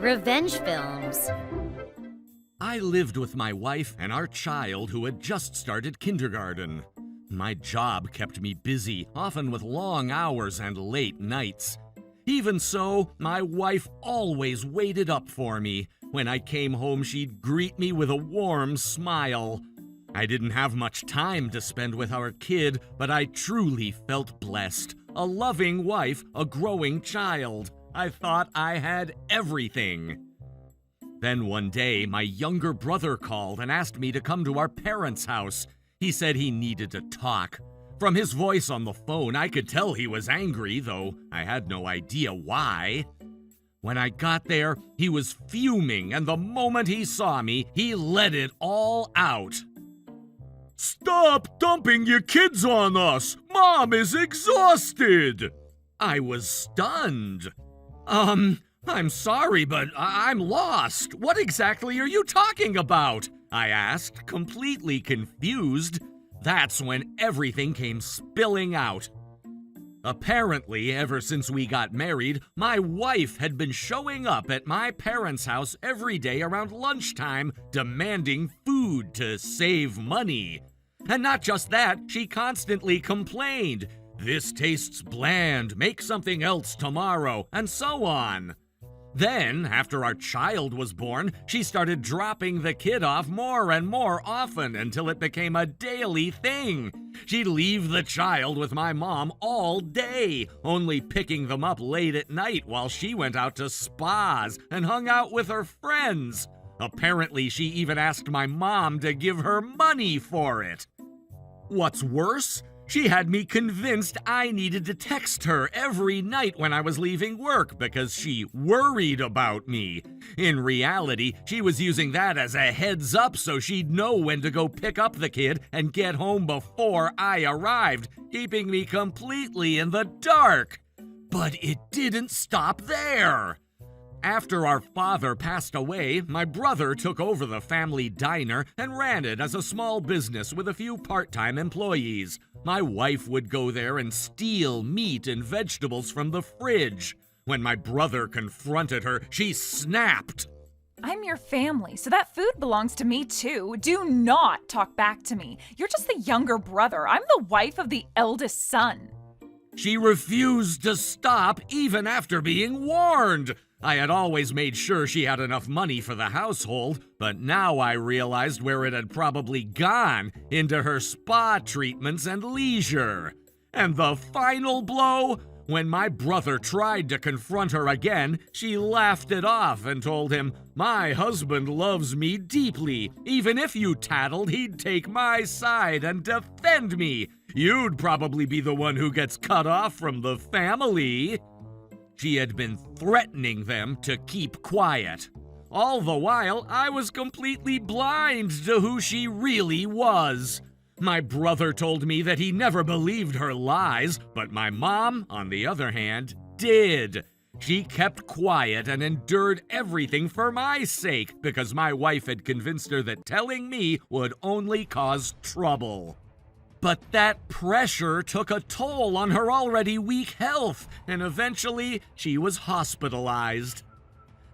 Revenge films. I lived with my wife and our child who had just started kindergarten. My job kept me busy, often with long hours and late nights. Even so, my wife always waited up for me. When I came home, she'd greet me with a warm smile. I didn't have much time to spend with our kid, but I truly felt blessed. A loving wife, a growing child. I thought I had everything. Then one day, my younger brother called and asked me to come to our parents' house. He said he needed to talk. From his voice on the phone, I could tell he was angry, though I had no idea why. When I got there, he was fuming, and the moment he saw me, he let it all out. "Stop dumping your kids on us! Mom is exhausted!" I was stunned. I'm sorry, but I'm lost. What exactly are you talking about?" I asked, completely confused. That's when everything came spilling out. Apparently, ever since we got married, my wife had been showing up at my parents' house every day around lunchtime, demanding food to save money. And not just that, she constantly complained. "This tastes bland, make something else tomorrow," and so on. Then, after our child was born, she started dropping the kid off more and more often until it became a daily thing. She'd leave the child with my mom all day, only picking them up late at night while she went out to spas and hung out with her friends. Apparently, she even asked my mom to give her money for it. What's worse? She had me convinced I needed to text her every night when I was leaving work because she worried about me. In reality, she was using that as a heads up so she'd know when to go pick up the kid and get home before I arrived, keeping me completely in the dark. But it didn't stop there. After our father passed away, my brother took over the family diner and ran it as a small business with a few part-time employees. My wife would go there and steal meat and vegetables from the fridge. When my brother confronted her, she snapped. "I'm your family, so that food belongs to me too. Do not talk back to me. You're just the younger brother. I'm the wife of the eldest son." She refused to stop even after being warned. I had always made sure she had enough money for the household, but now I realized where it had probably gone, into her spa treatments and leisure. And the final blow? When my brother tried to confront her again, she laughed it off and told him, "My husband loves me deeply. Even if you tattled, he'd take my side and defend me. You'd probably be the one who gets cut off from the family." She had been threatening them to keep quiet. All the while, I was completely blind to who she really was. My brother told me that he never believed her lies, but my mom, on the other hand, did. She kept quiet and endured everything for my sake because my wife had convinced her that telling me would only cause trouble. But that pressure took a toll on her already weak health, and eventually she was hospitalized.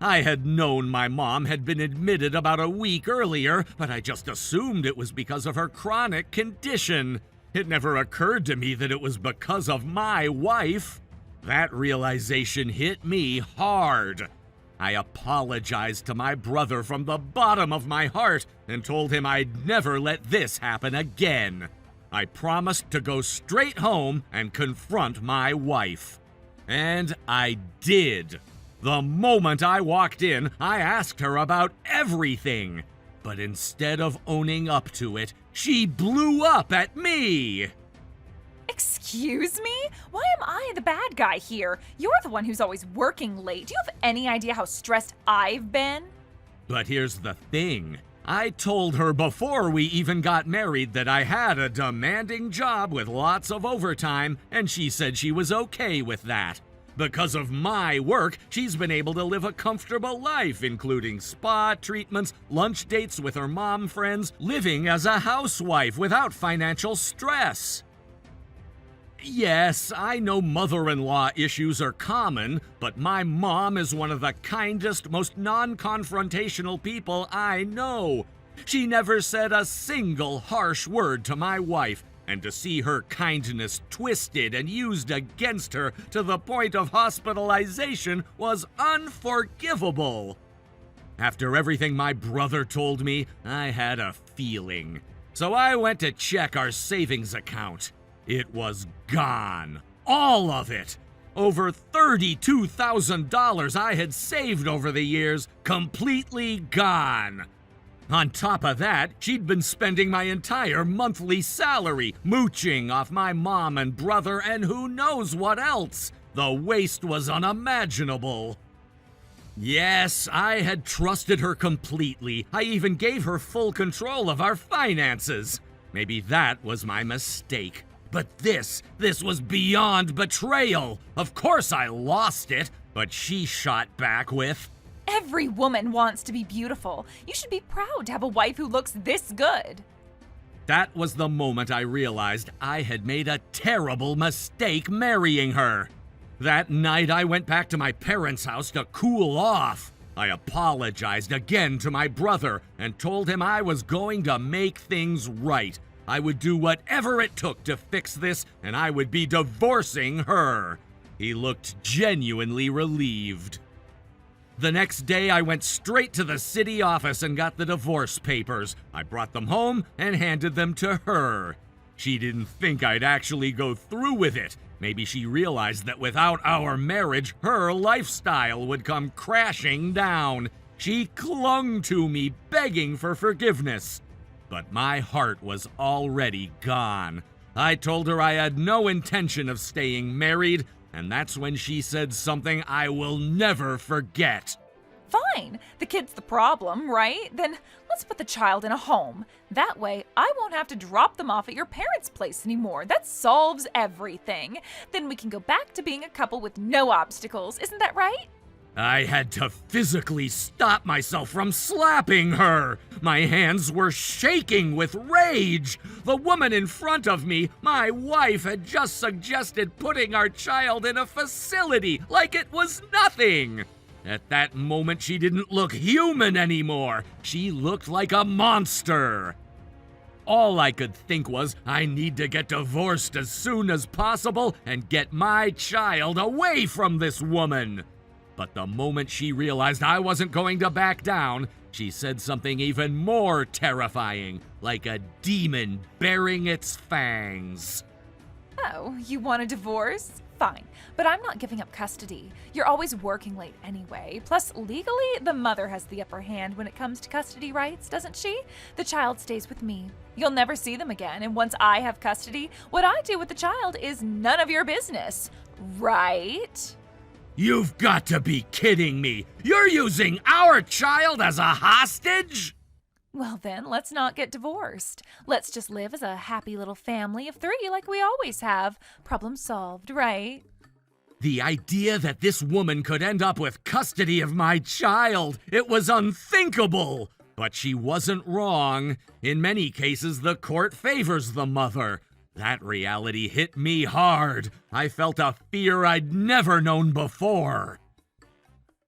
I had known my mom had been admitted about a week earlier, but I just assumed it was because of her chronic condition. It never occurred to me that it was because of my wife. That realization hit me hard. I apologized to my brother from the bottom of my heart and told him I'd never let this happen again. I promised to go straight home and confront my wife. And I did. The moment I walked in, I asked her about everything. But instead of owning up to it, she blew up at me. "Excuse me? Why am I the bad guy here? You're the one who's always working late. Do you have any idea how stressed I've been?" But here's the thing. I told her before we even got married that I had a demanding job with lots of overtime, and she said she was okay with that. Because of my work, she's been able to live a comfortable life, including spa treatments, lunch dates with her mom friends, living as a housewife without financial stress. Yes, I know mother-in-law issues are common, but my mom is one of the kindest, most non-confrontational people I know. She never said a single harsh word to my wife, and to see her kindness twisted and used against her to the point of hospitalization was unforgivable. After everything my brother told me, I had a feeling. So I went to check our savings account. It was gone. All of it. Over $32,000 I had saved over the years, completely gone. On top of that, she'd been spending my entire monthly salary, mooching off my mom and brother, and who knows what else. The waste was unimaginable. Yes, I had trusted her completely. I even gave her full control of our finances. Maybe that was my mistake. But this was beyond betrayal. Of course I lost it, but she shot back with, Every woman wants to be beautiful. You should be proud to have a wife who looks this good. That was the moment I realized I had made a terrible mistake marrying her. That night I went back to my parents' house to cool off. I apologized again to my brother and told him I was going to make things right. I would do whatever it took to fix this, and I would be divorcing her. He looked genuinely relieved. The next day, I went straight to the city office and got the divorce papers. I brought them home and handed them to her. She didn't think I'd actually go through with it. Maybe she realized that without our marriage, her lifestyle would come crashing down. She clung to me, begging for forgiveness. But my heart was already gone. I told her I had no intention of staying married, and that's when she said something I will never forget. Fine, the kid's the problem, right? Then let's put the child in a home. That way, I won't have to drop them off at your parents' place anymore. That solves everything. Then we can go back to being a couple with no obstacles. Isn't that right? I had to physically stop myself from slapping her. My hands were shaking with rage. The woman in front of me, my wife, had just suggested putting our child in a facility like it was nothing. At that moment, she didn't look human anymore. She looked like a monster. All I could think was, I need to get divorced as soon as possible and get my child away from this woman. But the moment she realized I wasn't going to back down, she said something even more terrifying, like a demon baring its fangs. Oh, you want a divorce? Fine, but I'm not giving up custody. You're always working late anyway. Plus, legally, the mother has the upper hand when it comes to custody rights, doesn't she? The child stays with me. You'll never see them again, and once I have custody, what I do with the child is none of your business. Right? You've got to be kidding me! You're using our child as a hostage? Well then, let's not get divorced. Let's just live as a happy little family of 3 like we always have. Problem solved, right? The idea that this woman could end up with custody of my child, it was unthinkable! But she wasn't wrong. In many cases, the court favors the mother. That reality hit me hard. I felt a fear I'd never known before.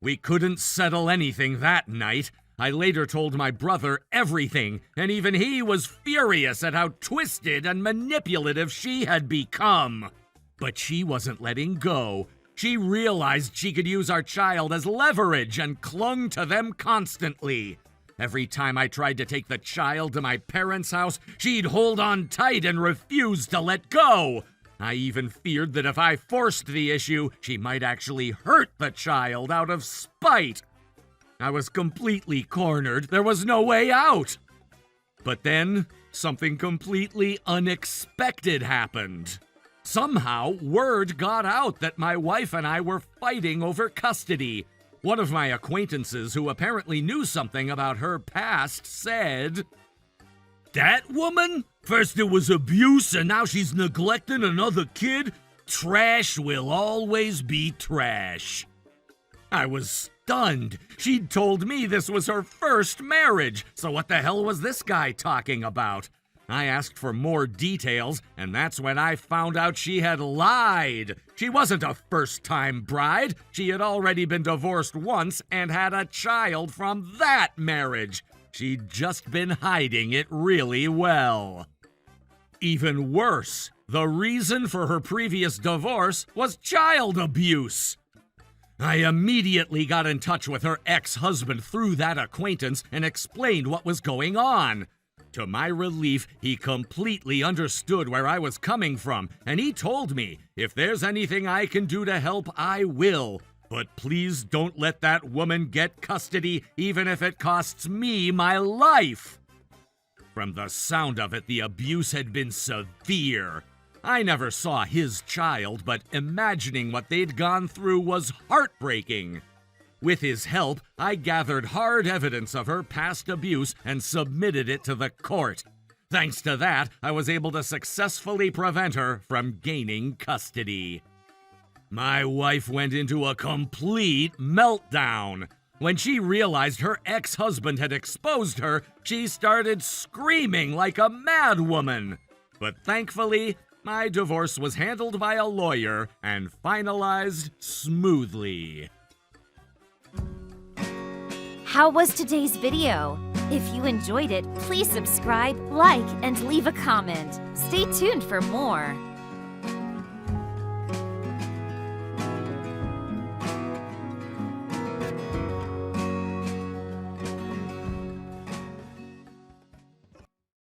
We couldn't settle anything that night. I later told my brother everything, and even he was furious at how twisted and manipulative she had become. But she wasn't letting go. She realized she could use our child as leverage and clung to them constantly. Every time I tried to take the child to my parents' house, she'd hold on tight and refuse to let go. I even feared that if I forced the issue, she might actually hurt the child out of spite. I was completely cornered. There was no way out. But then, something completely unexpected happened. Somehow, word got out that my wife and I were fighting over custody. One of my acquaintances, who apparently knew something about her past, said, "That woman? First it was abuse, and now she's neglecting another kid? Trash will always be trash." I was stunned. She'd told me this was her first marriage, so what the hell was this guy talking about? I asked for more details, and that's when I found out she had lied. She wasn't a first-time bride. She had already been divorced once and had a child from that marriage. She'd just been hiding it really well. Even worse, the reason for her previous divorce was child abuse. I immediately got in touch with her ex-husband through that acquaintance and explained what was going on. To my relief, he completely understood where I was coming from, and he told me, if there's anything I can do to help, I will. But please don't let that woman get custody, even if it costs me my life. From the sound of it, the abuse had been severe. I never saw his child, but imagining what they'd gone through was heartbreaking. With his help, I gathered hard evidence of her past abuse and submitted it to the court. Thanks to that, I was able to successfully prevent her from gaining custody. My wife went into a complete meltdown. When she realized her ex-husband had exposed her, she started screaming like a madwoman. But thankfully, my divorce was handled by a lawyer and finalized smoothly. How was today's video? If you enjoyed it, please subscribe, like, and leave a comment. Stay tuned for more.